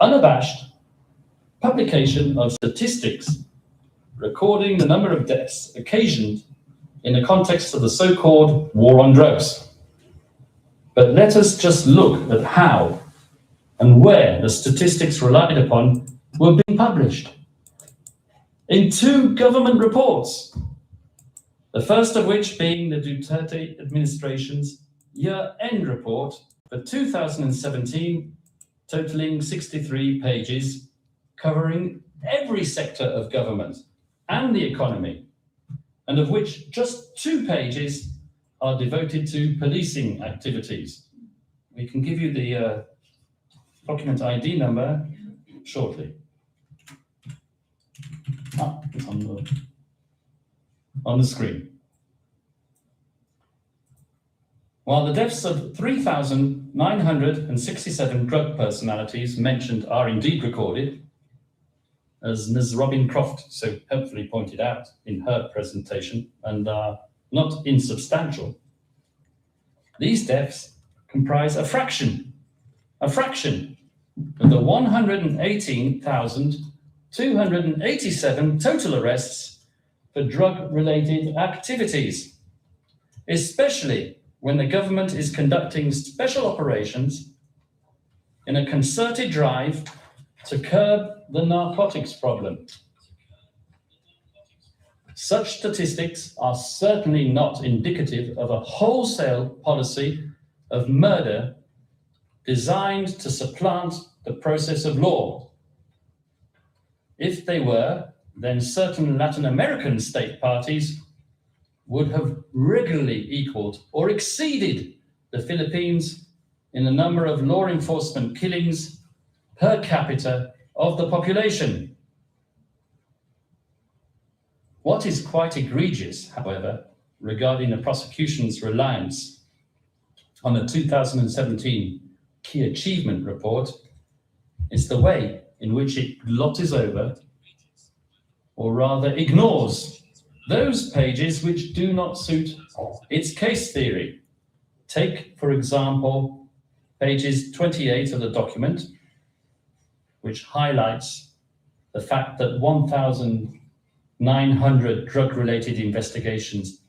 unabashed publication of statistics recording the number of deaths occasioned in the context of the so-called war on drugs. But let us just look at how and where the statistics relied upon were being published. In two government reports, the first of which being the Duterte administration's year-end report for 2017, totaling 63 pages, covering every sector of government and the economy, and of which just 2 pages are devoted to policing activities. We can give you the document ID number shortly. It's on the screen. While the deaths of 3,967 drug personalities mentioned are indeed recorded, as Ms. Robin Croft so helpfully pointed out in her presentation, and are not insubstantial, these deaths comprise a fraction of the 118,287 total arrests for drug-related activities, especially when the government is conducting special operations in a concerted drive to curb the narcotics problem. Such statistics are certainly not indicative of a wholesale policy of murder designed to supplant the process of law. If they were, then certain Latin American state parties would have regularly equaled or exceeded the Philippines in the number of law enforcement killings per capita of the population. What is quite egregious, however, regarding the prosecution's reliance on the 2017 Key Achievement Report is the way in which it glotters over, or rather ignores, those pages which do not suit its case theory. Take, for example, pages 28 of the document, which highlights the fact that 1,900 drug-related investigations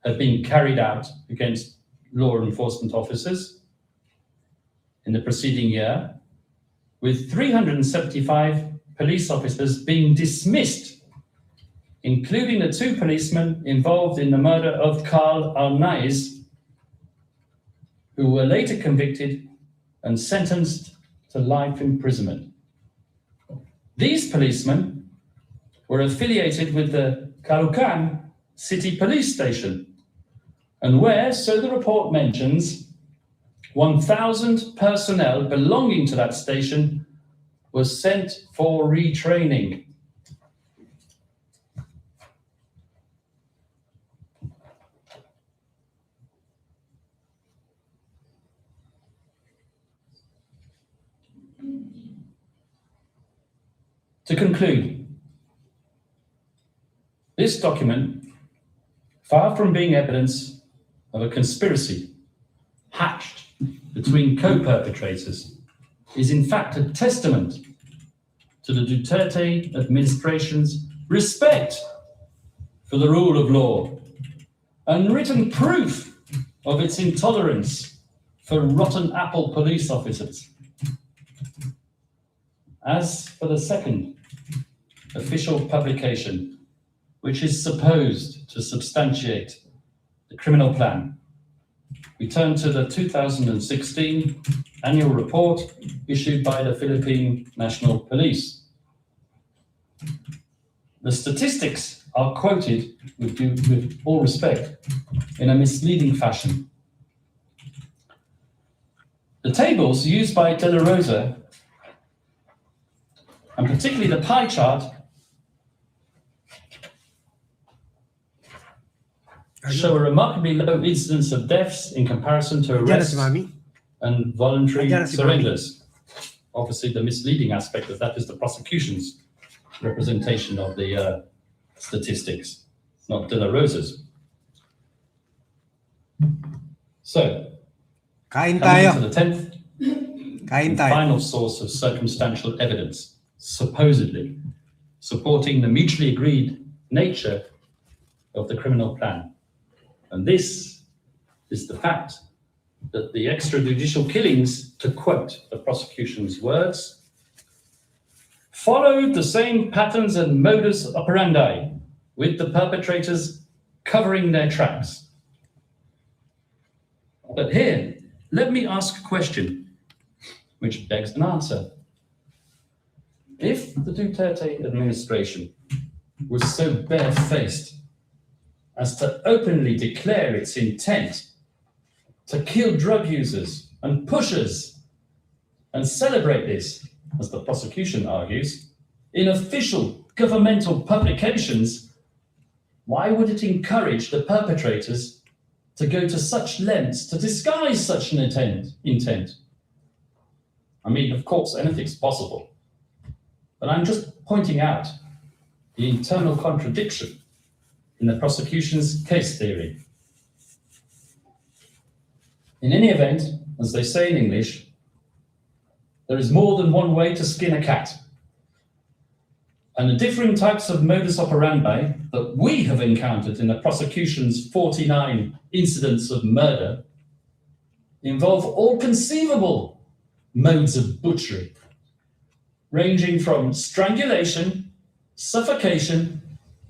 have been carried out against law enforcement officers in the preceding year, with 375 police officers being dismissed, including the 2 policemen involved in the murder of Carl Arnaiz, who were later convicted and sentenced to life imprisonment. These policemen were affiliated with the Caloocan City Police Station, and where, so the report mentions, 1,000 personnel belonging to that station was sent for retraining. To conclude, this document, far from being evidence of a conspiracy hatched between co-perpetrators, is in fact a testament to the Duterte administration's respect for the rule of law and written proof of its intolerance for rotten apple police officers. As for the second official publication, which is supposed to substantiate the criminal plan, we turn to the 2016 annual report issued by the Philippine National Police. The statistics are quoted, with all respect, in a misleading fashion. The tables used by De La Rosa, and particularly the pie chart, show a remarkably low incidence of deaths in comparison to arrests and voluntary surrenders. Obviously, the misleading aspect of that is the prosecution's representation of the statistics, not De La Rosa's. So, Kain coming tayo. to the 10th Kain and tayo. final source of circumstantial evidence, supposedly supporting the mutually agreed nature of the criminal plan. And this is the fact that the extrajudicial killings, to quote the prosecution's words, followed the same patterns and modus operandi, with the perpetrators covering their tracks. But here, let me ask a question which begs an answer. If the Duterte administration was so barefaced as to openly declare its intent to kill drug users and pushers and celebrate this, as the prosecution argues, in official governmental publications, why would it encourage the perpetrators to go to such lengths to disguise such an intent? I mean, of course, anything's possible, but I'm just pointing out the internal contradiction in the prosecution's case theory. In any event, as they say in English, there is more than one way to skin a cat. And the differing types of modus operandi that we have encountered in the prosecution's 49 incidents of murder involve all conceivable modes of butchery, ranging from strangulation, suffocation,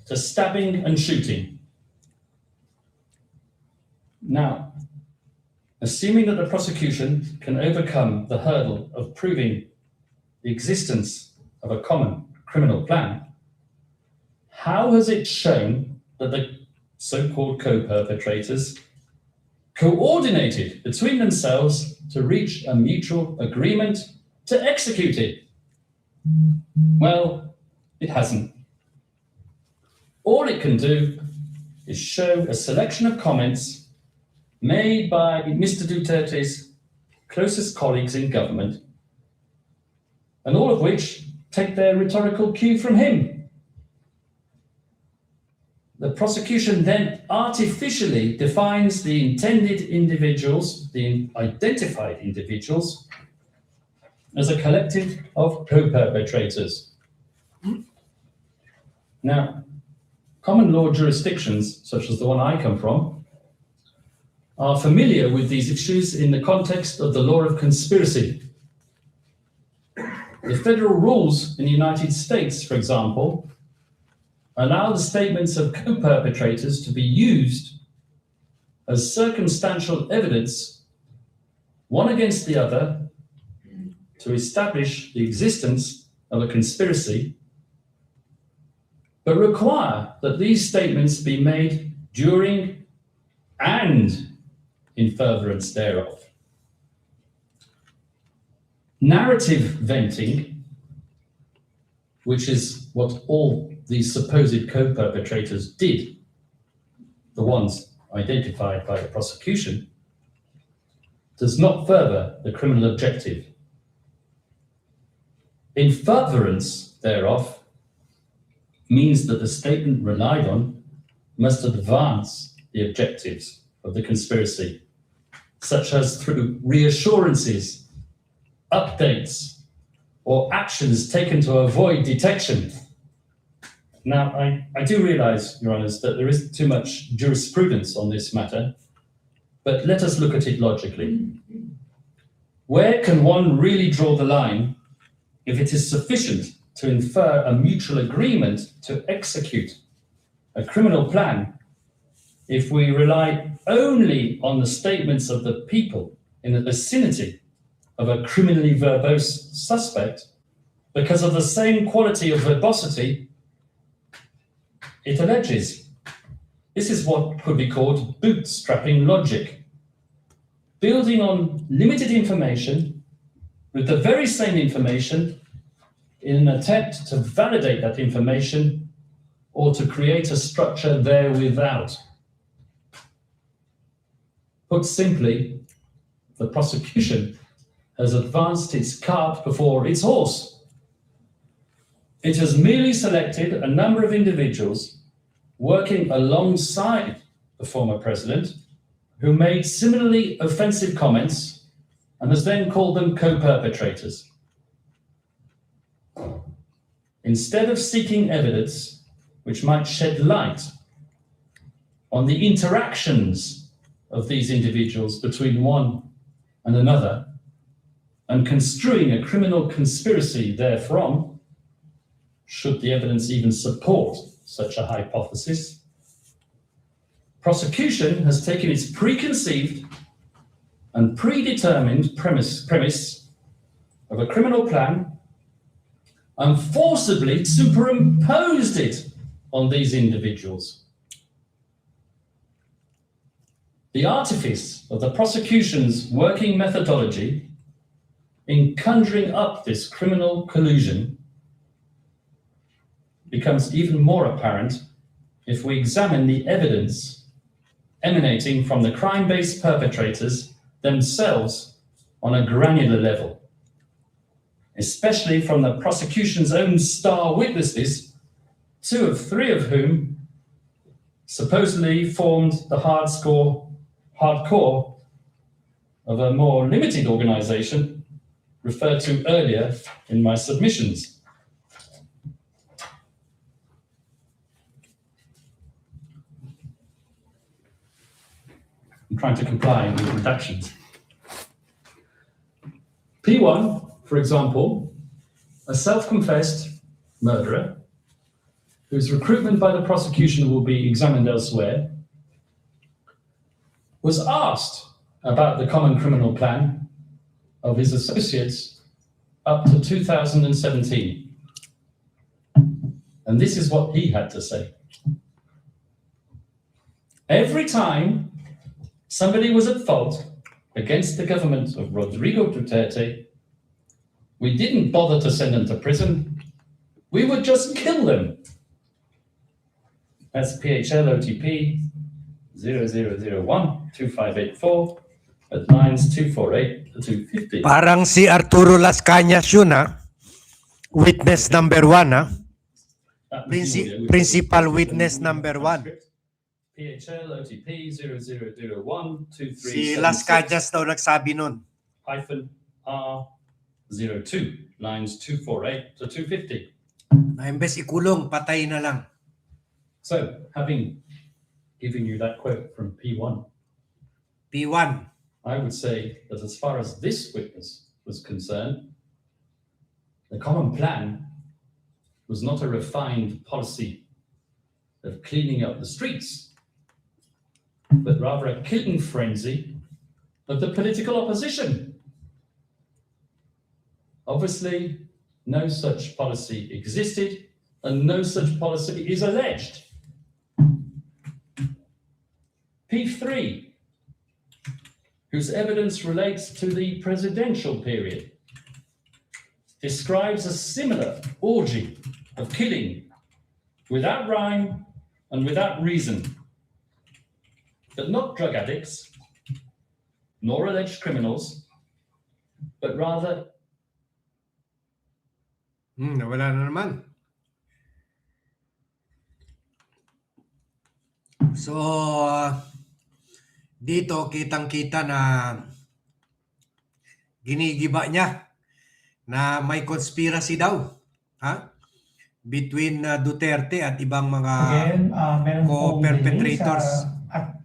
to stabbing and shooting. Now, assuming that the prosecution can overcome the hurdle of proving the existence of a common criminal plan, how has it shown that the so-called co-perpetrators coordinated between themselves to reach a mutual agreement to execute it? Well, it hasn't. All it can do is show a selection of comments made by Mr. Duterte's closest colleagues in government, and all of which take their rhetorical cue from him. The prosecution then artificially defines the intended individuals, the identified individuals, as a collective of co-perpetrators. Now, common law jurisdictions, such as the one I come from, are familiar with these issues in the context of the law of conspiracy. The federal rules in the United States, for example, allow the statements of co-perpetrators to be used as circumstantial evidence, one against the other, to establish the existence of a conspiracy, but require that these statements be made during and in furtherance thereof. Narrative venting, which is what all these supposed co-perpetrators did, the ones identified by the prosecution, does not further the criminal objective. In furtherance thereof means that the statement relied on must advance the objectives of the conspiracy, such as through reassurances, updates, or actions taken to avoid detection. Now, I do realize, Your Honours, that there is too much jurisprudence on this matter, but let us look at it logically. Where can one really draw the line if it is sufficient to infer a mutual agreement to execute a criminal plan if we rely only on the statements of the people in the vicinity of a criminally verbose suspect because of the same quality of verbosity it alleges? This is what could be called bootstrapping logic, building on limited information with the very same information in an attempt to validate that information or to create a structure there without. Put simply, the prosecution has advanced its cart before its horse. It has merely selected a number of individuals working alongside the former president who made similarly offensive comments and has then called them co-perpetrators. Instead of seeking evidence which might shed light on the interactions of these individuals between one and another, and construing a criminal conspiracy therefrom, should the evidence even support such a hypothesis, prosecution has taken its preconceived and predetermined premise of a criminal plan and forcibly superimposed it on these individuals. The artifice of the prosecution's working methodology in conjuring up this criminal collusion becomes even more apparent if we examine the evidence emanating from the crime-based perpetrators themselves on a granular level, especially from the prosecution's own star witnesses, 2 of 3 of whom supposedly formed the hardcore of a more limited organization referred to earlier in my submissions. I'm trying to comply with redactions. P1, for example, a self-confessed murderer whose recruitment by the prosecution will be examined elsewhere, was asked about the common criminal plan of his associates up to 2017. And this is what he had to say. Every time somebody was at fault against the government of Rodrigo Duterte, we didn't bother to send them to prison. We would just kill them. That's PHL OTP 0001-2584 at lines 248 to 250. Parang si Arturo Las Cañas yun, ha? Witness number 1, ha? Principal witness number 1. PHL OTP 0001-2376. Si Las Cañas daw nagsabi nun. Hyphen R02, lines 248 to 250. Na imbes ikulong, patay na lang. So, having given you that quote from P1, I would say that as far as this witness was concerned, the common plan was not a refined policy of cleaning up the streets, but rather a killing frenzy of the political opposition. Obviously, no such policy existed, and no such policy is alleged. P3, whose evidence relates to the presidential period, describes a similar orgy of killing without rhyme and without reason, but not drug addicts, nor alleged criminals, but rather... Nawala na naman. So, dito kitang-kita na ginigiba niya na may conspiracy daw, ha? Between Duterte at ibang mga co-perpetrators. At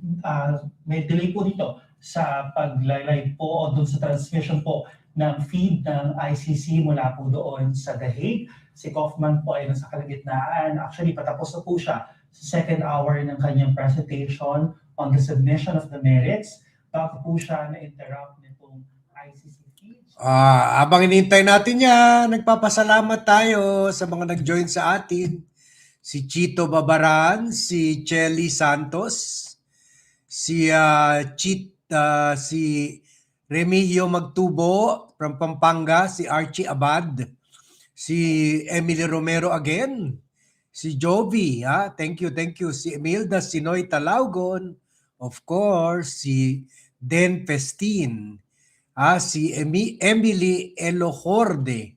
may delay po dito sa pag-live po o doon sa transmission po ng feed ng ICC mula po doon sa The Hague. Si Kaufman po ay nasa kalagitnaan. Actually, patapos na po siya sa second hour ng kanyang presentation on the submission of the merits. Bago po siya na-interrupt nitong ICC feed. Abang inintay natin yan, nagpapasalamat tayo sa mga nag-join sa atin. Si Chito Babaran, si Chelly Santos, si si Remigio Magtubo from Pampanga, si Archie Abad, si Emily Romero again, si Jovi, thank you, si Emilda Sinoy Talaugon, of course, si Den Festin, si Emily Elohorde,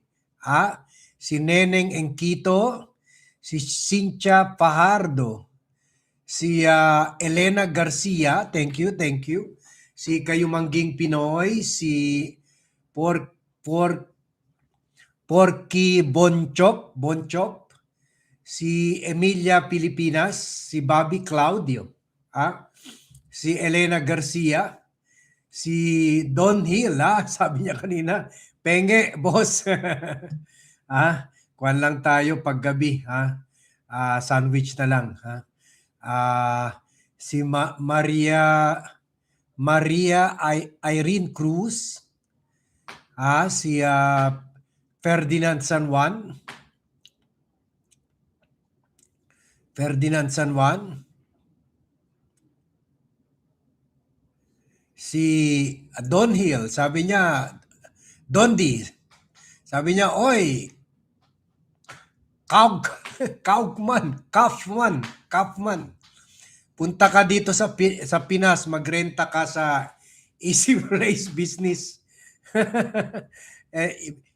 si Neneng Engkito, si Cynthia Fajardo, si Elena Garcia, thank you, si Kayumangging Pinoy, si Porky Bonchop, si Emilia Pilipinas, si Bobby Claudio, si Elena Garcia, si Don Hill, sabi niya kanina, penge, boss. Kuwan lang tayo paggabi, sandwich na lang. Si Maria Irene Cruz, si Ferdinand San Juan, si Don Hill, sabi niya, Dondi, sabi niya, oy, Kaufman, punta ka dito sa Pinas, magrenta ka sa Easy Race Business.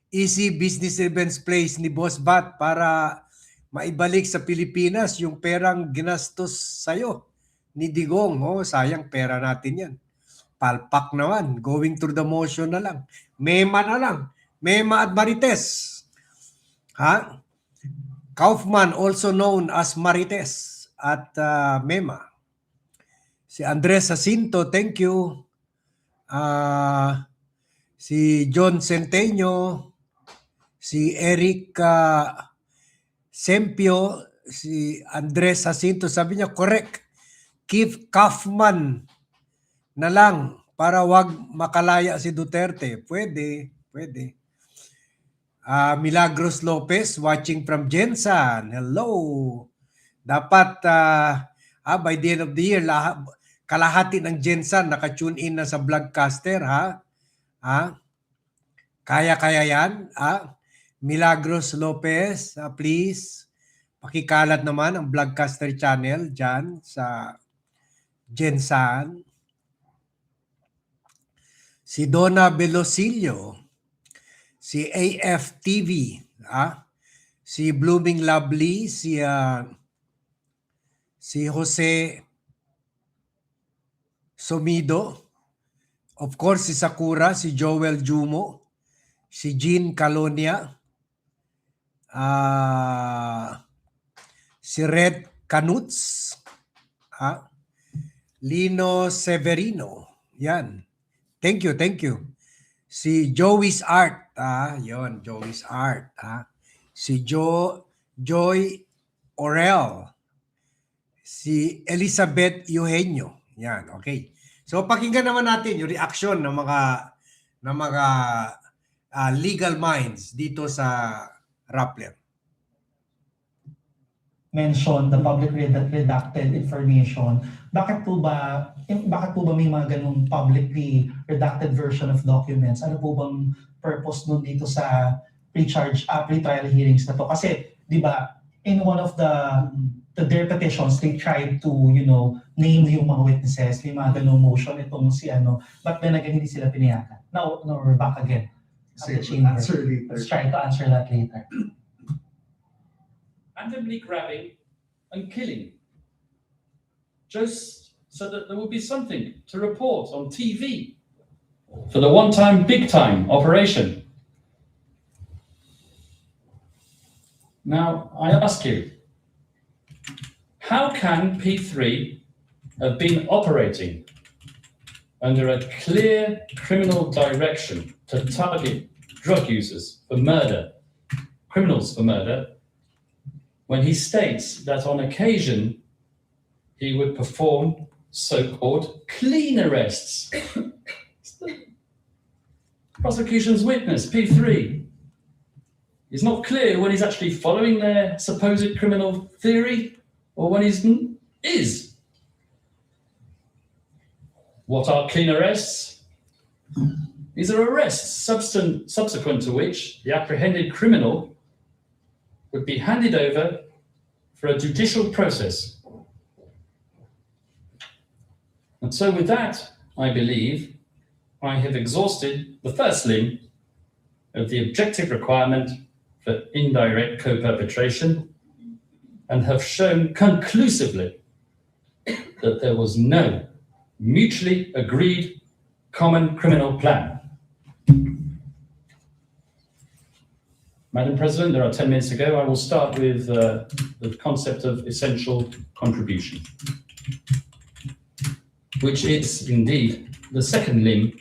Easy Business Events Place ni Boss Bat para maibalik sa Pilipinas yung perang ginastos sa'yo ni Digong. Sayang pera natin yan. Palpak naman. Going through the motion na lang. Mema na lang. Mema at Marites. Kaufman, also known as Marites at Mema. Si Andres Jacinto, thank you. Si John Centeño, si Eric Sempio, si Andres Jacinto, sabi niya, correct. Keep Kaufman na lang para wag makalaya si Duterte. Pwede. Milagros Lopez, watching from Jensan. Hello. Dapat by the end of the year, kalahati ng Jensan naka-tune in na sa Vlogcaster, Kaya yan, Milagros Lopez, please, pakikalat naman ang Vlogcaster channel dyan sa Jensan. Si Donna Velosilio, si AFTV, si Blooming Lovely, si Jose Somido, of course si Sakura, si Joel Jumo, si Jean Calonia, si Red Canuts, Lino Severino, yan. Thank you. Si Joey's Art, Joey's Art, si Joy Orel, si Elizabeth Eugenio, yan, okay. So pakinggan naman natin yung reaction ng mga legal minds dito sa Rappler. Mention the public redacted information. Bakit po ba may mga ganung publicly redacted version of documents? Ano po bang purpose nun dito sa pre-trial hearings na to? Kasi, di ba, in one of their petitions, they tried to, name yung mga witnesses, may mga ganung motion itong si but then again, hindi sila pinayagan. Now we're back again. Answer later. Let's try to answer that later. Randomly grabbing and killing, just so that there will be something to report on TV for the one-time, big-time operation. Now, I ask you, how can P3 have been operating under a clear criminal direction to target drug users for murder, criminals for murder, when he states that on occasion he would perform so-called clean arrests? Prosecution's witness, P3, is not clear when he's actually following their supposed criminal theory or when he's is. What are clean arrests? These are arrests subsequent to which the apprehended criminal would be handed over for a judicial process. And so with that, I believe I have exhausted the first limb of the objective requirement for indirect co-perpetration and have shown conclusively that there was no mutually agreed common criminal plan. Madam President, there are 10 minutes to go. I will start with the concept of essential contribution, which is indeed the second limb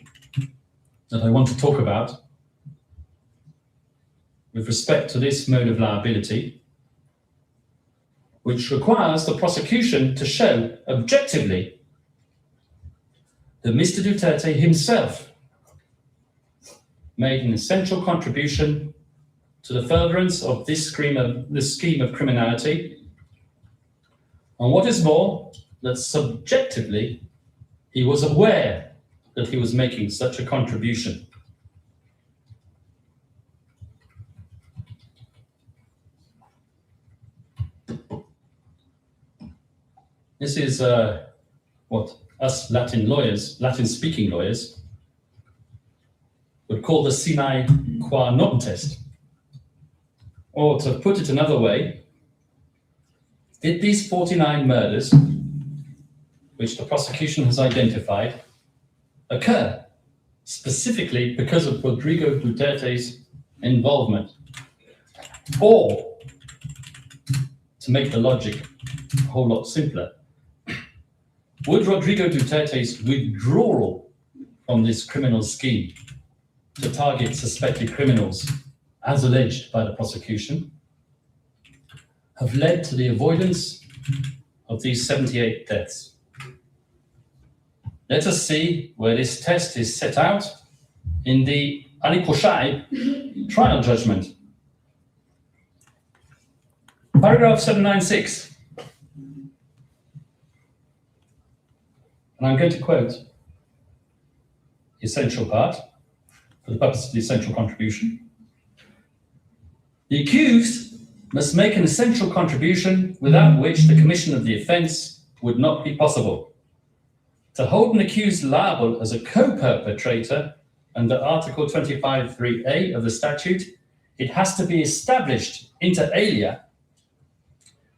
that I want to talk about with respect to this mode of liability, which requires the prosecution to show objectively that Mr. Duterte himself made an essential contribution to the furtherance of this scheme of criminality, and what is more, that subjectively he was aware that he was making such a contribution. This is what us Latin-speaking lawyers, would call the sine qua non test. Or to put it another way, did these 49 murders, which the prosecution has identified, occur specifically because of Rodrigo Duterte's involvement? Or, to make the logic a whole lot simpler, would Rodrigo Duterte's withdrawal from this criminal scheme to target suspected criminals, as alleged by the prosecution, have led to the avoidance of these 78 deaths? Let us see where this test is set out in the Ali Koshai trial judgment. Paragraph 796. And I'm going to quote the essential part for the purpose of the essential contribution. The accused must make an essential contribution without which the commission of the offence would not be possible. To hold an accused liable as a co-perpetrator under Article 25(3)(a) of the statute, it has to be established inter alia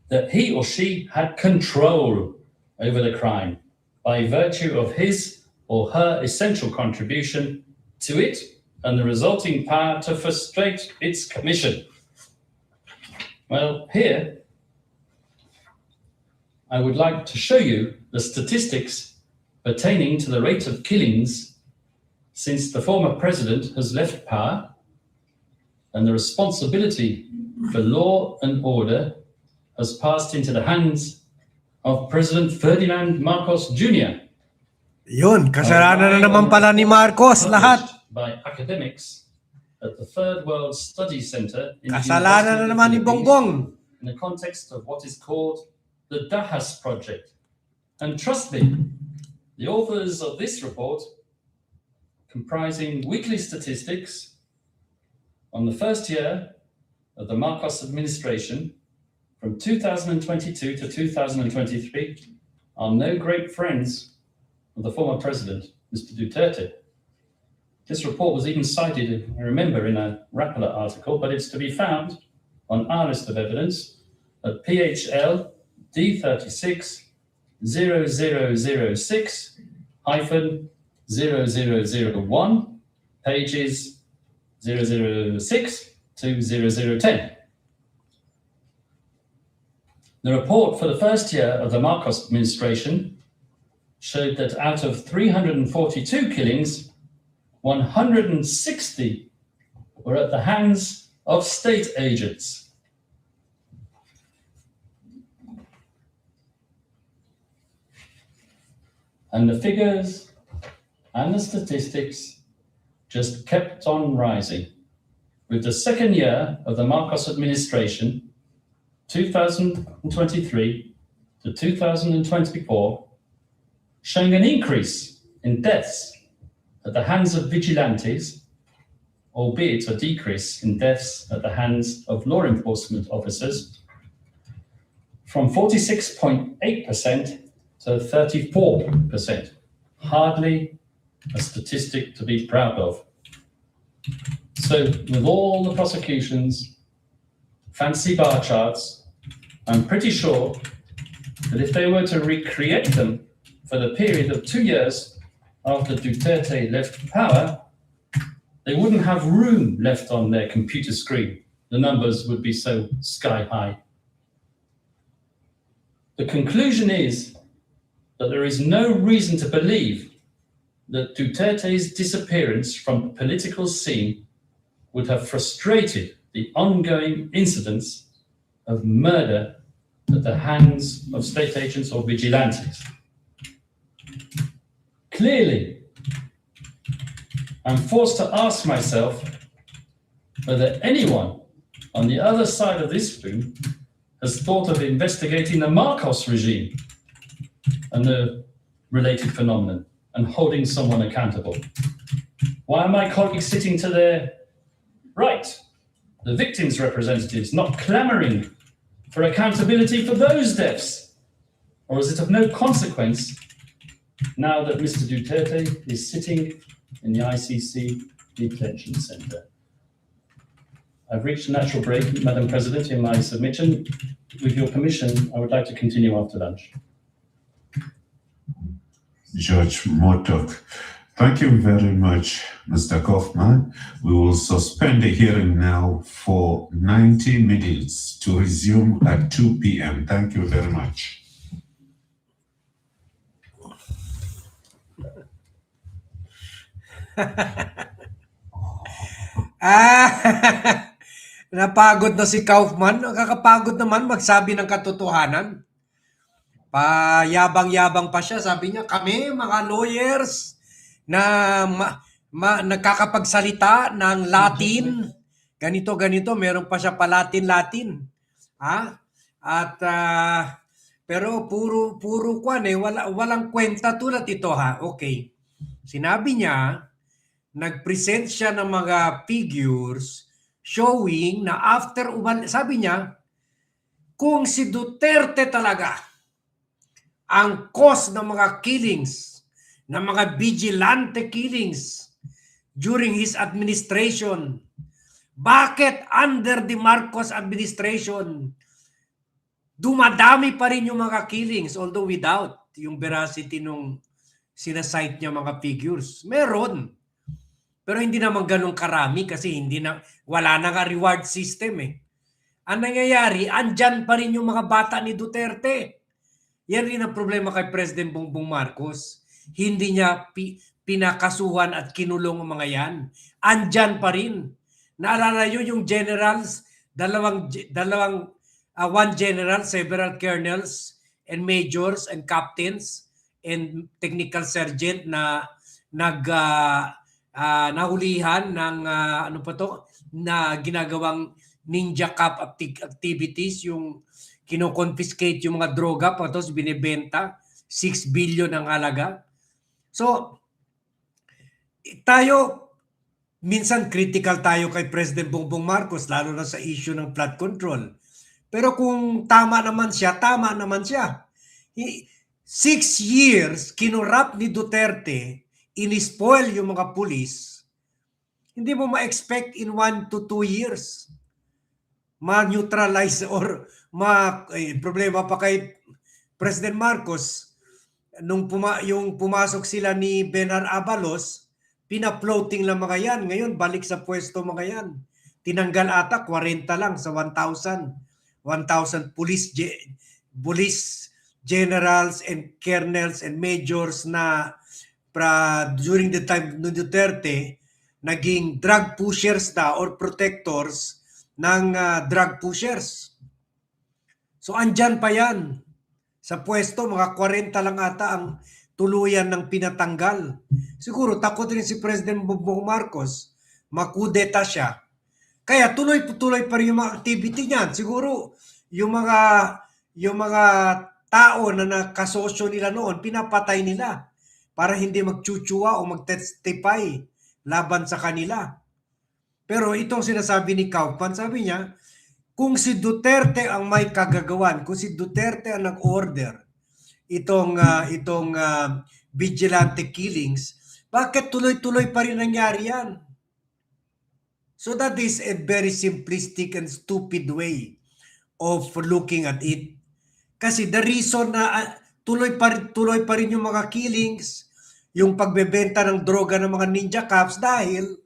that he or she had control over the crime by virtue of his or her essential contribution to it and the resulting power to frustrate its commission. Well, here, I would like to show you the statistics pertaining to the rate of killings since the former president has left power and the responsibility for law and order has passed into the hands of President Ferdinand Marcos Jr. Yun, kasalanan na naman pala ni Marcos lahat. By academics at the Third World Study Center in the Kasalanan na University of naman ni the Bongbong. Philippines, in the context of what is called the Dahas Project. And trust me, the authors of this report, comprising weekly statistics on the first year of the Marcos administration from 2022 to 2023, are no great friends of the former president, Mr. Duterte. This report was even cited, I remember, in a Rappler article, but it's to be found on our list of evidence at PHL D36 0006 -0001, pages 006 to 0010. The report for the first year of the Marcos administration showed that out of 342 killings, 160 were at the hands of state agents. And the figures and the statistics just kept on rising, with the second year of the Marcos administration, 2023 to 2024, showing an increase in deaths at the hands of vigilantes, albeit a decrease in deaths at the hands of law enforcement officers, from 46.8% to 34%. Hardly a statistic to be proud of. So with all the prosecutions, fancy bar charts, I'm pretty sure that if they were to recreate them for the period of 2 years after Duterte left power, they wouldn't have room left on their computer screen the numbers would be so sky high. The conclusion is that there is no reason to believe that Duterte's disappearance from the political scene would have frustrated the ongoing incidents of murder at the hands of state agents or vigilantes. Clearly, I'm forced to ask myself whether anyone on the other side of this room has thought of investigating the Marcos regime and the related phenomenon and holding someone accountable. Why are my colleagues sitting to their right, the victims' representatives, not clamoring for accountability for those deaths? Or is it of no consequence now that Mr. Duterte is sitting in the ICC detention center? I've reached a natural break, Madam President, in my submission. With your permission, I would like to continue after lunch. Judge Motok. Thank you very much, Mr. Kaufman. We will suspend the hearing now for 90 minutes to resume at 2 p.m. Thank you very much. Napagod na si Kaufman. Nakakapagod naman magsabi ng katotohanan. Payabang-yabang pa siya. Sabi niya, kami mga lawyers na nagkakapagsalita ng Latin. Ganito. Meron pa siya pa Latin. At pero puro kwan walang kwenta tulad ito ha. Okay. Sinabi niya, nag-present siya ng mga figures showing na after sabi niya, kung si Duterte talaga ang cause ng mga killings, ng mga vigilante killings during his administration, bakit under the Marcos administration dumadami pa rin yung mga killings, although without yung veracity nung sinasite niya mga figures? Meron. Pero hindi naman ganun karami kasi wala na nga reward system eh. Ang nangyayari, andyan pa rin yung mga bata ni Duterte. Yan rin ang problema kay President Bongbong Marcos. Hindi niya pinakasuhan at kinulong ang mga yan. Andyan pa rin. Naalala nyo yung generals, one general, several colonels and majors and captains and technical sergeant na nahulihan ng na ginagawang ninja cup activities, yung kino-confiscate yung mga droga tapos binibenta, 6 billion ang halaga. So tayo minsan critical tayo kay President Bongbong Marcos lalo na sa issue ng flood control. Pero kung tama naman siya, tama naman siya. 6 years kinurap ni Duterte, inispoil yung mga pulis, hindi mo ma-expect in 1 to 2 years ma-neutralize or problema pa kay President Marcos. Nung pumasok sila ni Benar Abalos, pina-floating lang mga yan. Ngayon, balik sa pwesto mga yan. Tinanggal ata 40 lang sa 1,000 police generals and colonels and majors na during the time ng Duterte, naging drug pushers na or protectors ng drug pushers. So andyan pa yan. Sa pwesto, mga 40 lang ata ang tuluyan ng pinatanggal. Siguro takot rin si President Bongbong Marcos, makudeta siya. Kaya tuloy-tuloy pa rin yung mga activity niyan. Siguro yung mga tao na nakasosyo nila noon, pinapatay nila para hindi magchuchua o mag-testify laban sa kanila. Pero itong sinasabi ni Kaufman, sabi niya, kung si Duterte ang may kagagawan, kung si Duterte ang nag-order itong vigilante killings, bakit tuloy-tuloy pa rin nangyari yan? So that is a very simplistic and stupid way of looking at it. Kasi the reason na tuloy pa rin yung mga killings, yung pagbebenta ng droga ng mga ninja cops dahil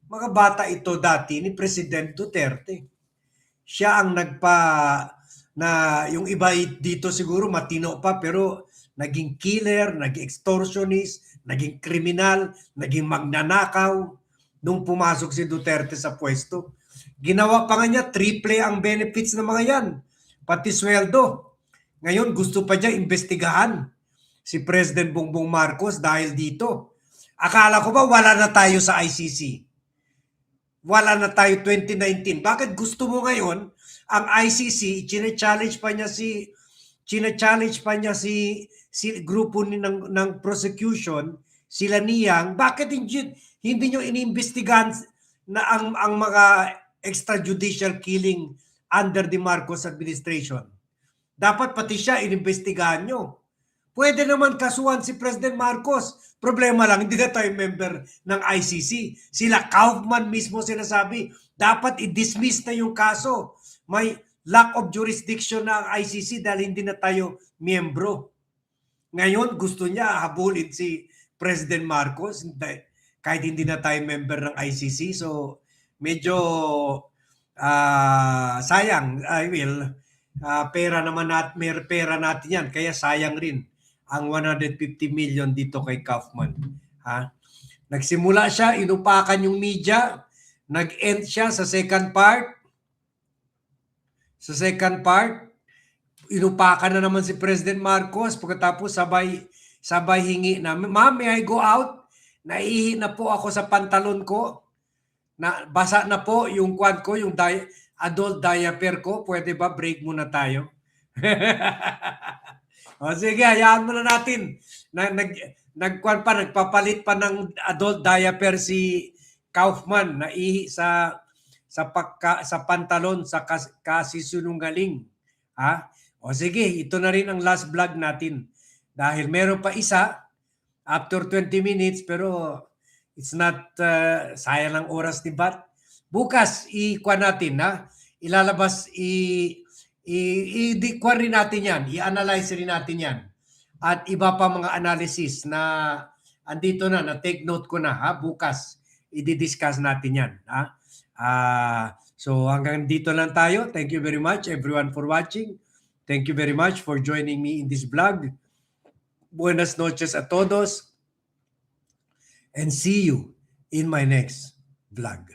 Mga bata ito dati ni President Duterte. Siya ang yung iba dito siguro matino pa, pero naging killer, naging extortionist, naging kriminal, naging magnanakaw nung pumasok si Duterte sa pwesto. Ginawa pa nga niya, triple ang benefits ng mga yan, pati sweldo. Ngayon, gusto pa niya imbestigahan si President Bongbong Marcos dahil dito. Akala ko ba wala na tayo sa ICC? Wala na tayo 2019. Bakit gusto mo ngayon ang ICC, chine-challenge pa niya si grupo ng prosecution, sila niyang, bakit hindi nyo iniimbestigahan na ang mga extrajudicial killing under the Marcos administration? Dapat pati siya inimbestigahan nyo. Pwede naman kasuhan si President Marcos. Problema lang, hindi na tayo member ng ICC. Sila Kaufman mismo sinasabi, dapat i-dismiss na yung kaso. May lack of jurisdiction na ang ICC dahil hindi na tayo miyembro. Ngayon, gusto niya habulin si President Marcos kahit hindi na tayo member ng ICC. So, medyo sayang. Pera naman pera natin yan. Kaya sayang rin ang 150 million dito kay Kaufman. Nagsimula siya, inupakan yung media, nag-end siya sa second part. Sa second part, inupakan na naman si President Marcos, pagkatapos sabay hingi na, "Ma'am, may I go out? Naihi na po ako sa pantalon ko. Basa na po yung kwan ko, yung adult diaper ko. Pwede ba break muna tayo?" O sige, hayaan mo na natin. Nagpapalit pa ng adult diaper si Kaufman na ihi sa pantalon sa kasisunungaling. O sige, ito na rin ang last vlog natin. Dahil meron pa isa after 20 minutes, pero it's not sayang lang oras ni Bat. Bukas ikuha natin, ilalabas i-kuha rin natin yan, i-analyze rin natin yan. At iba pa mga analysis na andito na take note ko na, bukas i-discuss natin yan. So hanggang dito lang tayo. Thank you very much everyone for watching. Thank you very much for joining me in this vlog. Buenas noches a todos and see you in my next vlog.